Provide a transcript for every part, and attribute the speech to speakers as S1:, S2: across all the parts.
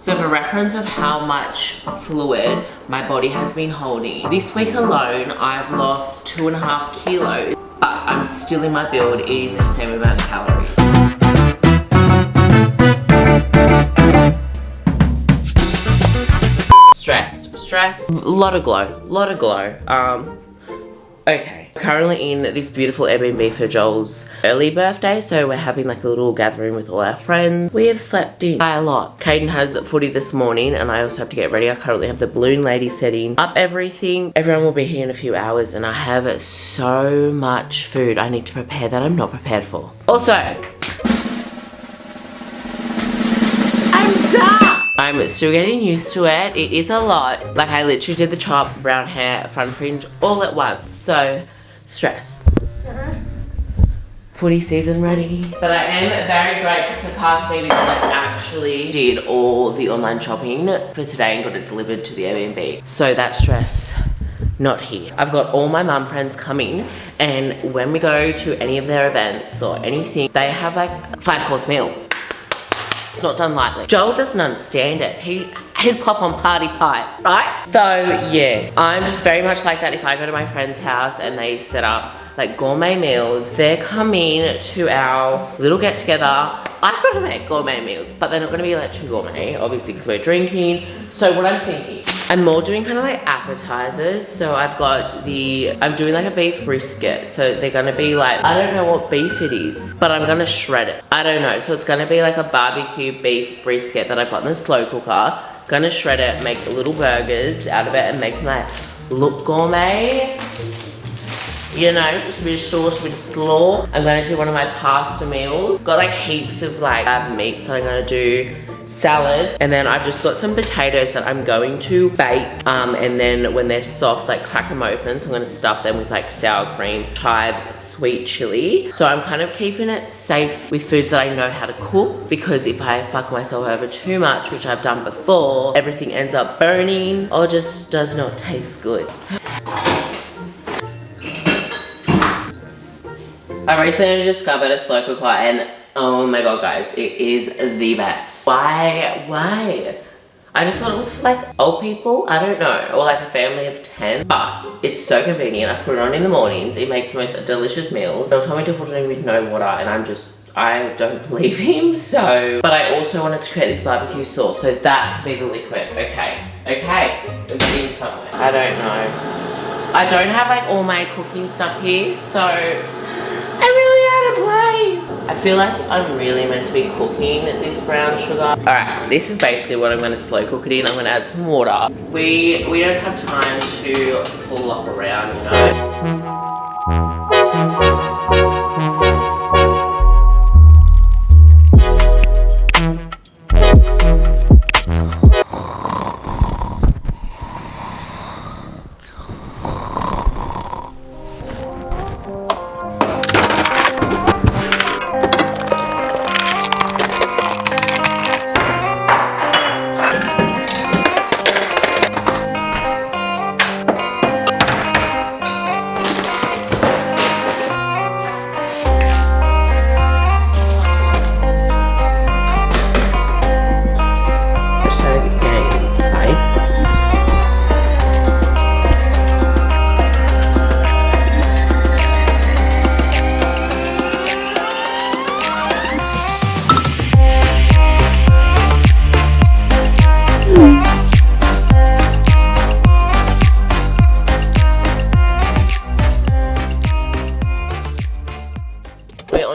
S1: So for reference of how much fluid my body has been holding, this week alone I've lost 2.5 kilos, but I'm still in my build eating the same amount of calories. Stressed, lot of glow. Okay, currently in this beautiful Airbnb for Joel's early birthday, so we're having like a little gathering with all our friends. We have slept in by a lot. Caden has footy this morning and I also have to get ready. I currently have the balloon lady setting up everything. Everyone will be here in a few hours and I have so much food I need to prepare that I'm not prepared for. Also, I'm done! I'm still getting used to it. It is a lot. Like I literally did the chop, brown hair, front fringe all at once. So, stress. Footy season ready. But I am very grateful for the past week because I actually did all the online shopping for today and got it delivered to the Airbnb. So that stress, not here. I've got all my mum friends coming and when we go to any of their events or anything, they have like a 5-course meal. It's not done lightly. Joel doesn't understand it. He'd pop on party pies, right? So yeah, I'm just very much like that. If I go to my friend's house and they set up like gourmet meals, they're coming to our little get together. I've got to make gourmet meals, but they're not going to be like too gourmet, obviously, because we're drinking. So what I'm thinking, I'm more doing kind of like appetizers. So I'm doing like a beef brisket. So they're going to be like, I don't know what beef it is, but I'm going to shred it. I don't know. So it's going to be like a barbecue beef brisket that I've got in the slow cooker. Gonna shred it, make little burgers out of it and make my look gourmet. You know, just a bit of sauce, a bit of slaw. I'm gonna do one of my pasta meals. Got like heaps of like meats that I'm gonna do. Salad, and then I've just got some potatoes that I'm going to bake and then when they're soft, like crack them open. So I'm going to stuff them with like sour cream, chives, sweet chili. So I'm kind of keeping it safe with foods that I know how to cook, because if I fuck myself over too much, which I've done before, everything ends up burning or just does not taste good. I recently discovered a slow cooker and oh my god guys, it is the best. Why? I just thought it was for like old people, I don't know, or like a family of 10, but it's so convenient. I put it on in the mornings, it makes the most delicious meals. They'll tell me to put it in with no water and I don't believe him, so. But I also wanted to create this barbecue sauce, so that could be the liquid. Okay, we're getting somewhere. I don't know. I don't have like all my cooking stuff here, so I'm really out of place. I feel like I'm really meant to be cooking this brown sugar. All right, this is basically what I'm going to slow cook it in. I'm going to add some water. We don't have time to flop around, you know.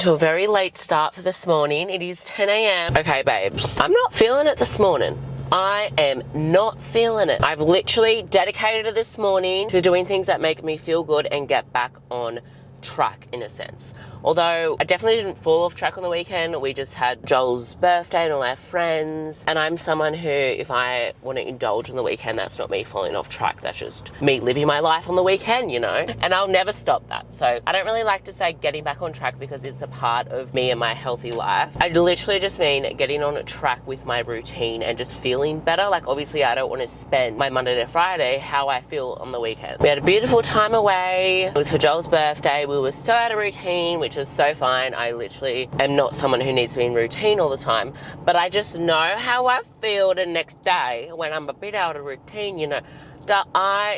S1: To a very late start for this morning. It is 10 a.m. Okay, babes, I'm not feeling it this morning. I am not feeling it. I've literally dedicated this morning to doing things that make me feel good and get back on track in a sense. Although I definitely didn't fall off track on the weekend. We just had Joel's birthday and all our friends. And I'm someone who, if I want to indulge on the weekend, that's not me falling off track. That's just me living my life on the weekend, you know? And I'll never stop that. So I don't really like to say getting back on track because it's a part of me and my healthy life. I literally just mean getting on track with my routine and just feeling better. Like obviously I don't want to spend my Monday to Friday how I feel on the weekend. We had a beautiful time away. It was for Joel's birthday. We were so out of routine. We which is so fine. I literally am not someone who needs to be in routine all the time, but I just know how I feel the next day when I'm a bit out of routine, you know. The eye,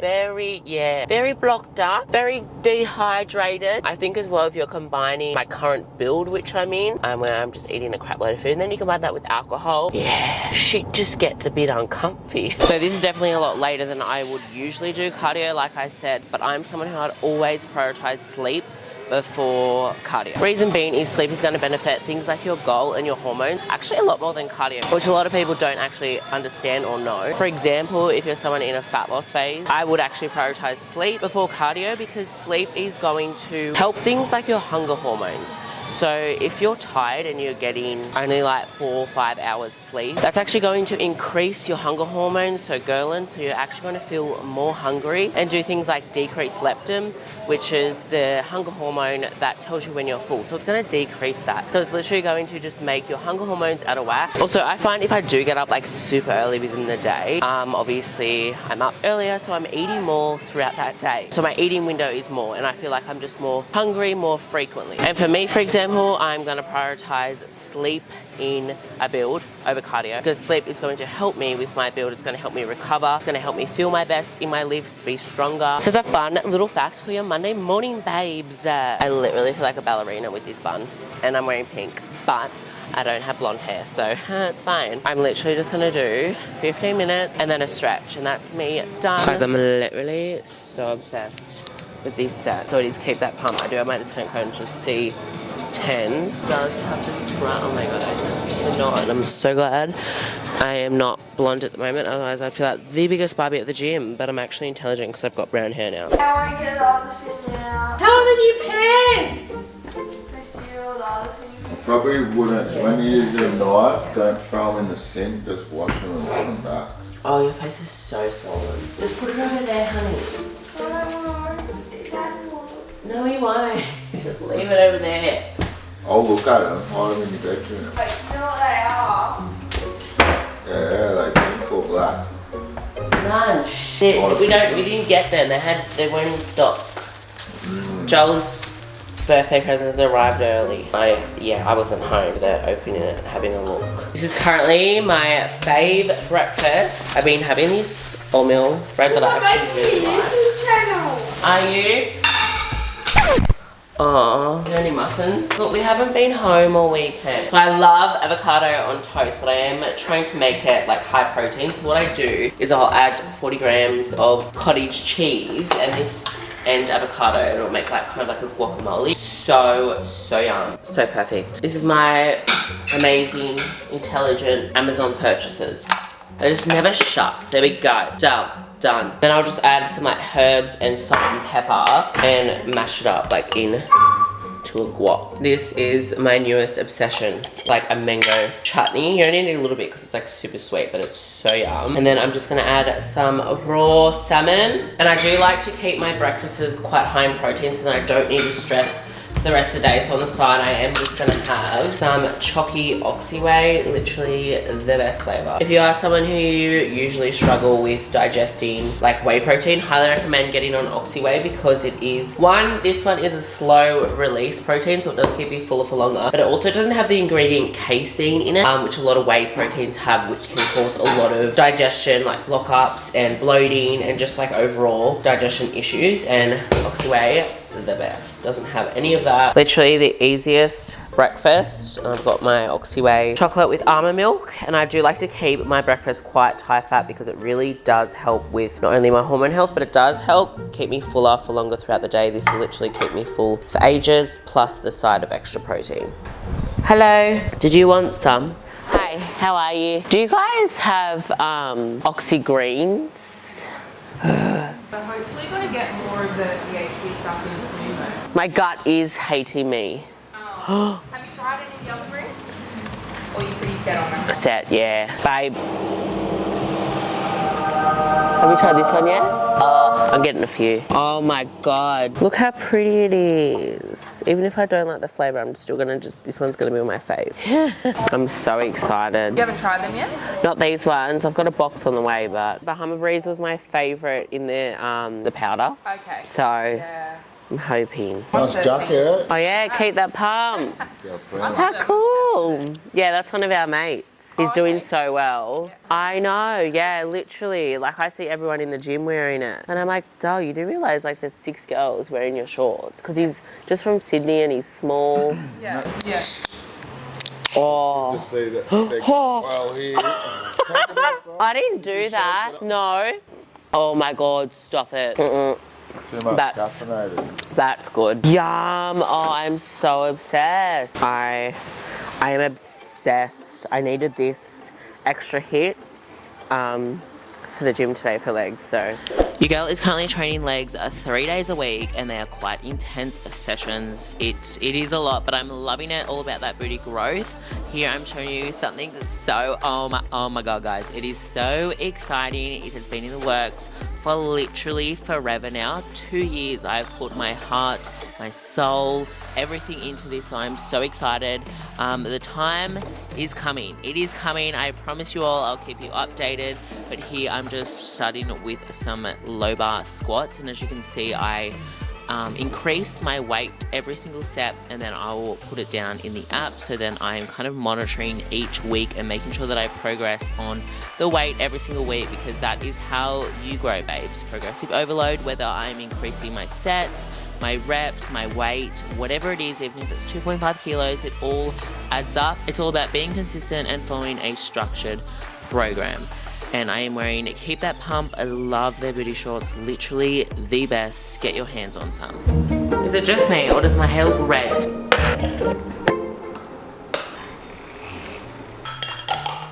S1: very blocked up, very dehydrated. I think as well, if you're combining my current build, which I'm in, where I'm just eating a crap load of food, and then you combine that with alcohol, yeah, shit just gets a bit uncomfy. So this is definitely a lot later than I would usually do cardio, like I said, but I'm someone who I'd always prioritize sleep before cardio. Reason being is sleep is going to benefit things like your goal and your hormones actually a lot more than cardio, which a lot of people don't actually understand or know. For example, if you're someone in a fat loss phase, I would actually prioritize sleep before cardio because sleep is going to help things like your hunger hormones. So if you're tired and you're getting only like 4 or 5 hours sleep, that's actually going to increase your hunger hormones, so ghrelin, so you're actually going to feel more hungry and do things like decrease leptin, which is the hunger hormone that tells you when you're full. So it's going to decrease that. So it's literally going to just make your hunger hormones out of whack. Also, I find if I do get up like super early within the day, obviously I'm up earlier, so I'm eating more throughout that day. So my eating window is more, and I feel like I'm just more hungry more frequently. And for me, for example, I'm going to prioritize sleep in a build over cardio because sleep is going to help me with my build. It's going to help me recover. It's going to help me feel my best in my lifts, be stronger. So it's a fun little fact for your Monday morning, babes. I literally feel like a ballerina with this bun, and I'm wearing pink, but I don't have blonde hair, so it's fine. I'm literally just going to do 15 minutes and then a stretch, and that's me done. Guys, I'm literally so obsessed with this set. So it is keep that pump. I do have my tank code to see 10 does have to scrub. Oh my god, I just cannot. And I'm so glad I am not blonde at the moment, otherwise I'd feel like the biggest Barbie at the gym. But I'm actually intelligent because I've got brown hair now.
S2: I want to get all the thing out.
S1: How are the new pants?
S2: I see all the other things.
S3: Probably wouldn't, when you use a knife, don't throw them in the sink, just wash them and put them back.
S1: Oh, your face is so swollen. Just put it over there, honey. No, he won't. Just leave it over there.
S3: I'll look at them, hide them in your bedroom.
S2: Wait, you know what they are?
S3: Yeah, like pink or black.
S1: None. Shit. We didn't get them. They weren't in stock. Joel's birthday presents arrived early. I wasn't home. They're opening it and having a look. This is currently my fave breakfast. I've been having this wholemeal bread that I actually really like. Are you? Oh, any muffins? But we haven't been home all weekend. So I love avocado on toast, but I am trying to make it like high protein. So what I do is I'll add 40 grams of cottage cheese and avocado, and it'll make like kind of like a guacamole. So yum. So perfect. This is my amazing, intelligent Amazon purchases. They just never shut. There we go. Done. Then I'll just add some like herbs and salt and pepper and mash it up like in to a guac. This is my newest obsession, like a mango chutney. You only need a little bit because it's like super sweet, but it's so yum. And then I'm just gonna add some raw salmon. And I do like to keep my breakfasts quite high in protein so that I don't need to stress the rest of the day. So on the side I am just gonna have some chalky oxywhey, literally the best flavor. If you are someone who usually struggle with digesting like whey protein, highly recommend getting on oxywhey because it is this one is a slow release protein, so it does keep you fuller for longer, but it also doesn't have the ingredient casein in it, which a lot of whey proteins have, which can cause a lot of digestion like block-ups and bloating and just like overall digestion issues. And oxywhey, the best, doesn't have any of that. Literally the easiest breakfast. I've got my oxywhey chocolate with almond milk, and I do like to keep my breakfast quite high fat because it really does help with not only my hormone health, but it does help keep me fuller for longer throughout the day. This will literally keep me full for ages, plus the side of extra protein. Hello, did you want some? Hi, how are you? Do you guys have oxy greens?
S4: But hopefully gonna get more of the BHP stuff in soon though.
S1: My gut is hating me.
S4: Have you tried any of the other brands? Or are you pretty set on that?
S1: Set, yeah. Babe. Have you tried this one yet? Oh, I'm getting a few. Oh my god. Look how pretty it is. Even if I don't like the flavour, I'm still gonna this one's gonna be my fave. I'm so excited.
S4: You haven't tried them yet?
S1: Not these ones. I've got a box on the way, but Bahama Breeze was my favourite in the powder.
S4: Okay.
S1: So,
S4: Yeah.
S1: I'm hoping.
S3: Nice jacket.
S1: Oh yeah, keep that pump. How cool. Yeah, that's one of our mates. He's doing so well. I know, yeah, literally. Like, I see everyone in the gym wearing it. And I'm like, Dal, you do realise, like, there's 6 girls wearing your shorts? Because he's just from Sydney and he's small.
S4: Yeah.
S1: Oh.
S3: Just see that well here.
S1: I didn't do that. No. Oh my God, stop it.
S3: Too much caffeinated.
S1: That's good. Yum. Oh, I'm so obsessed. I am obsessed. I needed this extra hit for the gym today for legs, so. Your girl is currently training legs 3 days a week, and they are quite intense sessions. It is a lot, but I'm loving it. All about that booty growth. Here I'm showing you something that's so, oh my God, guys. It is so exciting. It has been in the works for literally forever now. 2 years I've put my heart, my soul, everything into this, so I'm so excited. The time is coming. It is coming. I promise you all I'll keep you updated. But here I'm just starting with some low bar squats, and as you can see, I increase my weight every single step, and then I will put it down in the app, so then I'm kind of monitoring each week and making sure that I progress on the weight every single week, because that is how you grow, babes. Progressive overload, whether I'm increasing my sets, my reps, my weight, whatever it is, even if it's 2.5 kilos, it all adds up. It's all about being consistent and following a structured program. And I am wearing Keep That Pump. I love their booty shorts, literally the best. Get your hands on some. Is it just me, or does my hair look red?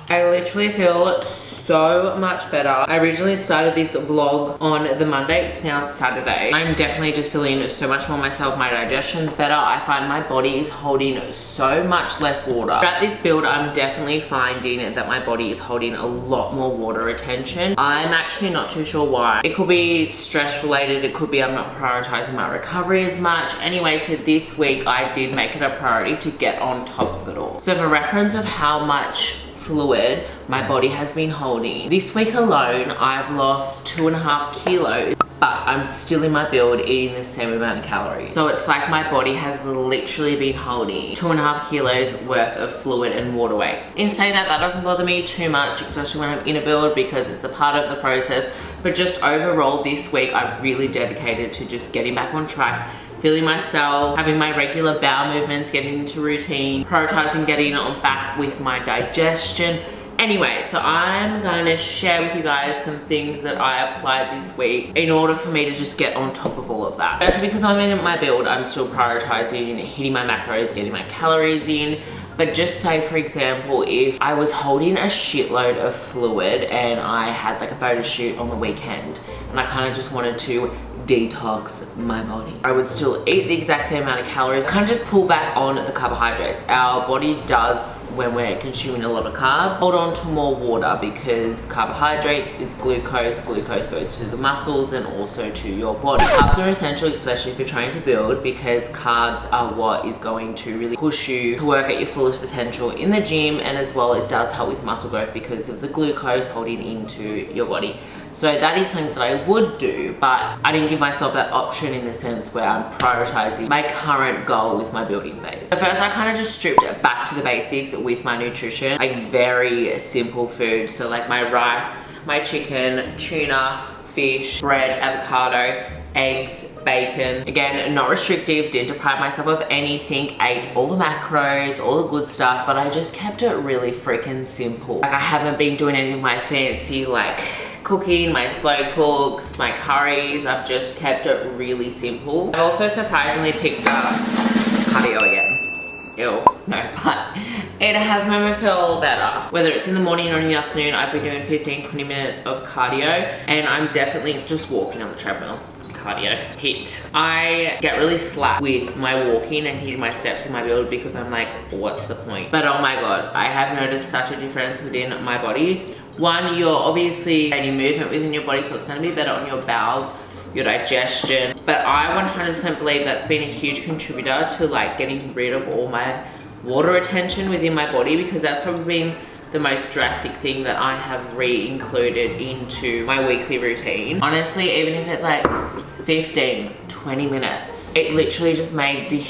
S1: I literally feel so much better. I originally started this vlog on the Monday, it's now Saturday. I'm definitely just feeling so much more myself. My digestion's better. I find my body is holding so much less water. Throughout this build, I'm definitely finding that my body is holding a lot more water retention. I'm actually not too sure why. It could be stress related, it could be I'm not prioritizing my recovery as much. Anyway, so this week I did make it a priority to get on top of it all. So for reference of how much fluid my body has been holding, this week alone I've lost 2.5 kilos, but I'm still in my build eating the same amount of calories. So it's like my body has literally been holding 2.5 kilos worth of fluid and water weight. In saying that, that doesn't bother me too much, especially when I'm in a build, because it's a part of the process. But just overall this week I've really dedicated to just getting back on track, feeling myself, having my regular bowel movements, getting into routine, prioritizing getting on back with my digestion. Anyway, so I'm going to share with you guys some things that I applied this week in order for me to just get on top of all of that. That's because I'm in my build, I'm still prioritizing hitting my macros, getting my calories in. But just say, for example, if I was holding a shitload of fluid and I had like a photo shoot on the weekend and I kind of just wanted to detox my body, I would still eat the exact same amount of calories, kind of just pull back on the carbohydrates. Our body does, when we're consuming a lot of carbs, hold on to more water, because carbohydrates is glucose. Glucose goes to the muscles and also to your body. Carbs are essential, especially if you're trying to build, because carbs are what is going to really push you to work at your fullest potential in the gym, and as well it does help with muscle growth because of the glucose holding into your body. So that is something that I would do, but I didn't give myself that option in the sense where I'm prioritizing my current goal with my building phase. So first I kind of just stripped back to the basics with my nutrition, like very simple food. So like my rice, my chicken, tuna, fish, bread, avocado, eggs, bacon. Again, not restrictive, didn't deprive myself of anything, ate all the macros, all the good stuff, but I just kept it really freaking simple. Like I haven't been doing any of my fancy like cooking, my slow cooks, my curries. I've just kept it really simple. I've also surprisingly picked up cardio again. Ew, no, but it has made me feel better. Whether it's in the morning or in the afternoon, I've been doing 15-20 minutes of cardio, and I'm definitely just walking on the treadmill. Cardio hit. I get really slack with my walking and hitting my steps in my build because I'm like, what's the point? But oh my God, I have noticed such a difference within my body. One, you're obviously getting movement within your body, so it's going to be better on your bowels, your digestion. But I 100% believe that's been a huge contributor to like getting rid of all my water retention within my body, because that's probably been the most drastic thing that I have re-included into my weekly routine. Honestly, even if it's like 15, 20 minutes. It literally just made the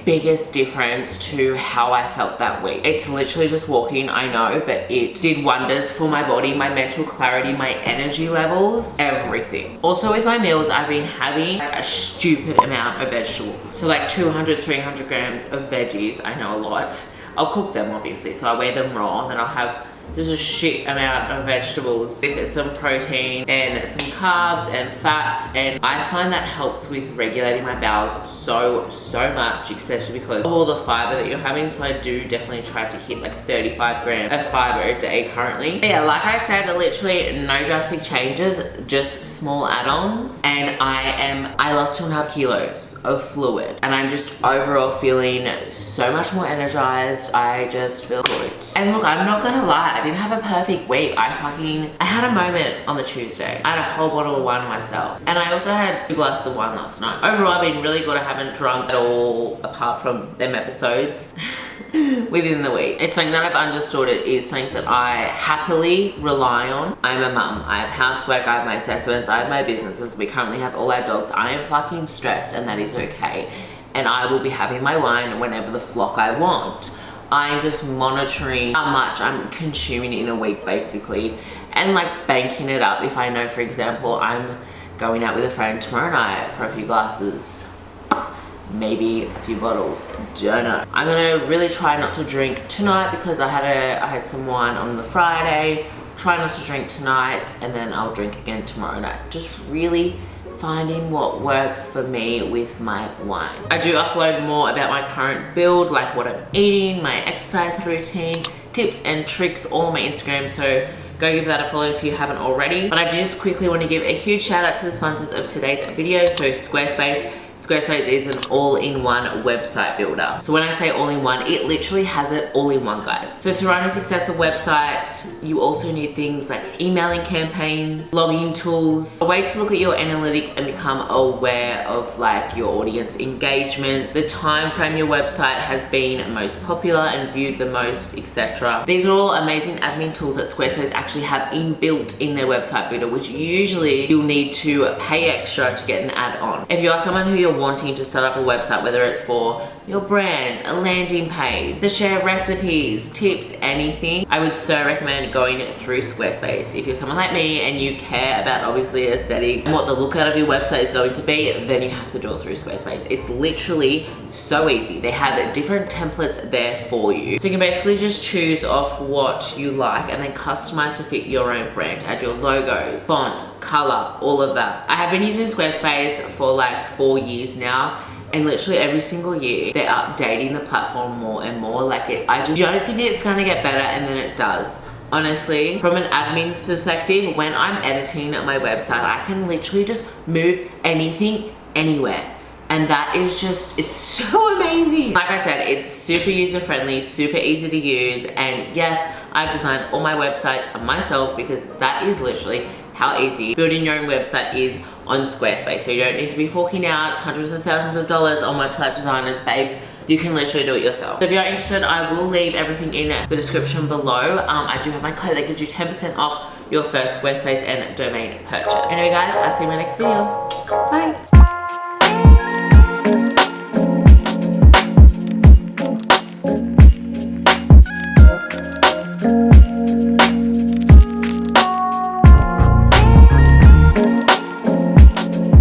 S1: biggest difference to how I felt that week. It's literally just walking, I know, but it did wonders for my body, my mental clarity, my energy levels, everything. Also with my meals, I've been having like a stupid amount of vegetables. So like 200, 300 grams of veggies, I know a lot. I'll cook them obviously, so I weigh them raw, and then I'll have just a shit amount of vegetables with some protein and some carbs and fat, and I find that helps with regulating my bowels so much, especially because of all the fiber that you're having. So I do definitely try to hit like 35 grams of fiber a day currently. But yeah, like I said, literally no drastic changes, just small add-ons, and I lost 2.5 kilos of fluid, and I'm just overall feeling so much more energized. I just feel good. And look, I'm not gonna lie, I didn't have a perfect week. I had a moment on the Tuesday. I had a whole bottle of wine myself, and I also had 2 glasses of wine last night. Overall, I've been really good. I haven't drunk at all apart from them episodes within the week. It's something that I've understood. It is something that I happily rely on. I'm a mum. I have housework, I have my assessments, I have my businesses. We currently have all our dogs. I am fucking stressed, and that is okay. And I will be having my wine whenever the flock I want. I'm just monitoring how much I'm consuming in a week basically, and like banking it up. If I know, for example, I'm going out with a friend tomorrow night for a few glasses, maybe a few bottles, don't know. I'm gonna really try not to drink tonight because I had some wine on the Friday. Try not to drink tonight, and then I'll drink again tomorrow night. Just really finding what works for me with my wine. I do upload more about my current build, like what I'm eating, my exercise routine, tips and tricks, all on my Instagram, so go give that a follow if you haven't already. But I just quickly want to give a huge shout out to the sponsors of today's video. So Squarespace. Squarespace is an all-in-one website builder. So when I say all-in-one, it literally has it all in one, guys. So to run a successful website, you also need things like emailing campaigns, logging tools, a way to look at your analytics and become aware of like your audience engagement, the time frame your website has been most popular and viewed the most, etc. These are all amazing admin tools that Squarespace actually have inbuilt in their website builder, which usually you'll need to pay extra to get an add-on. If you are someone who you're wanting to set up a website, whether it's for your brand, a landing page, to share recipes, tips, anything, I would so recommend going through Squarespace. If you're someone like me and you care about obviously aesthetic and what the look out of your website is going to be, then you have to do it through Squarespace. It's literally so easy. They have different templates there for you. So you can basically just choose off what you like and then customize to fit your own brand. Add your logos, font, color, all of that. I have been using Squarespace for like 4 years now, and literally every single year they're updating the platform more and more. Like I don't think it's gonna get better, and then it does. Honestly, from an admin's perspective, when I'm editing my website, I can literally just move anything anywhere. And that is just, it's so amazing. Like I said, it's super user friendly, super easy to use. And yes, I've designed all my websites myself, because that is literally how easy building your own website is on Squarespace. So you don't need to be forking out hundreds of thousands of dollars on website designers, babes. You can literally do it yourself. So if you're interested, I will leave everything in the description below. I do have my code that gives you 10% off your first Squarespace and domain purchase. Anyway guys, I'll see you in my next video. Bye.